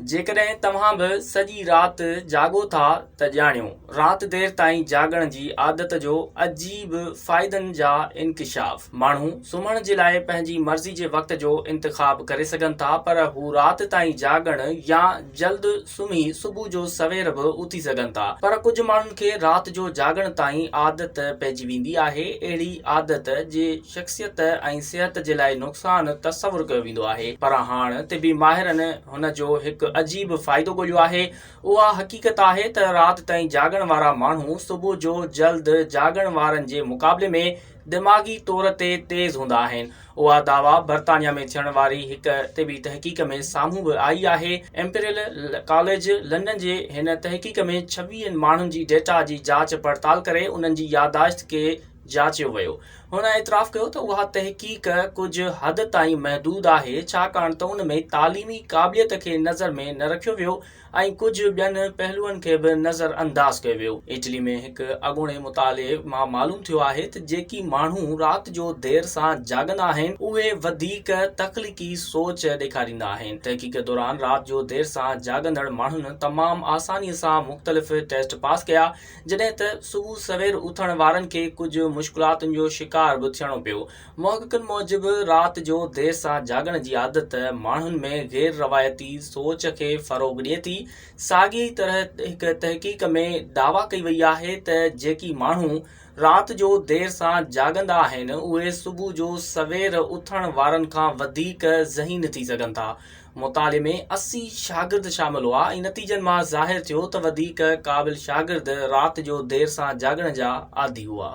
जेकॾहिं तव्हां बि सॼी राति जागो था त ॼाणियो राति देर ताईं जागण जी आदत जो अजीब फ़ाइदनि जा इंकिशाफ। माण्हू सुम्हण जे लाइ पंहिंजी मर्ज़ी जे वक़्त जो इंतिखाब करे सघनि था, पर हू राति ताईं जागण या जल्द सुम्ही सुबुह जो सवेर बि उथी सघनि था। पर कुझु माण्हुनि खे राति जो जागण ताईं आदत पइजी वेंदी आहे। अहिड़ी आदत जे शख़्सियत ऐं सिहत जे लाइ नुक़सान तसवुरु कयो वेंदो आहे, पर हाणे तिबी माहिरनि हुन जो हिकु अजीब फ़ाइदो ॻोल्हियो आहे। उहा हक़ीक़त आहे त राति ताईं जागण वारा माण्हू सुबुह जो जल्द जागण वारनि जे मुक़ाबले में दिमाग़ी तौर ते तेज़ हूंदा आहिनि। उहा दावा बर्तानिया में थियण वारी हिकु तिबी तहक़ीक़ में साम्हूं बि आई आहे। इम्पीरियल कॉलेज लंडन जे हिन तहक़ीक़ में 26 माण्हुनि जी डेटा जी जांच पड़ताल करे उन्हनि जी यादाश्त खे जाचियो वियो। हुन एतिराफ़ कयो त उहा तहक़ीक़ कुझु हद ताईं महदूद आहे, छाकाणि त उन में तालीमी क़ाबिलियत खे नज़र में न रखियो वियो ऐं कुझु ॿियनि पहलुअनि खे बि नज़र अंदाज़ कयो वियो। इटली में हिकु अॻूणे मुताले मां मालूम थियो आहे त जेकी माण्हू राति जो देर सां जागंदा आहिनि उहे वधीक तख़लीक़ी सोच ॾेखारींदा आहिनि। तहक़ीक़ दौरान राति जो देर सां जागंदड़ माण्हुनि तमामु आसानीअ सां मुख़्तलिफ़ टेस्ट पास कया, जॾहिं त सुबुह सवेर उथण वारनि खे कुझु मुश्किलातुनि जो शिकार बि थियणो पियो। मुहक़क़िक़नि मूजिबि राति जो देर सां जागण जी आदत माण्हुनि में गैर रवायती सोच खे फ़रोग़ ॾिए थी। साॻी तरह हिकु तहक़ीक़ में दावा कई वई आहे त जेकी माण्हू राति जो देर सां जागंदा आहिनि उहे सुबुह जो सवेर उथण वारनि खां वधीक ज़हीन थी सघनि था। मुताले में 80 शागिर्द शामिल हुआ ऐं नतीजनि मां ज़ाहिर थियो त वधीक क़ाबिल शागिर्द राति जो देर सां जागण जा आदी हुआ।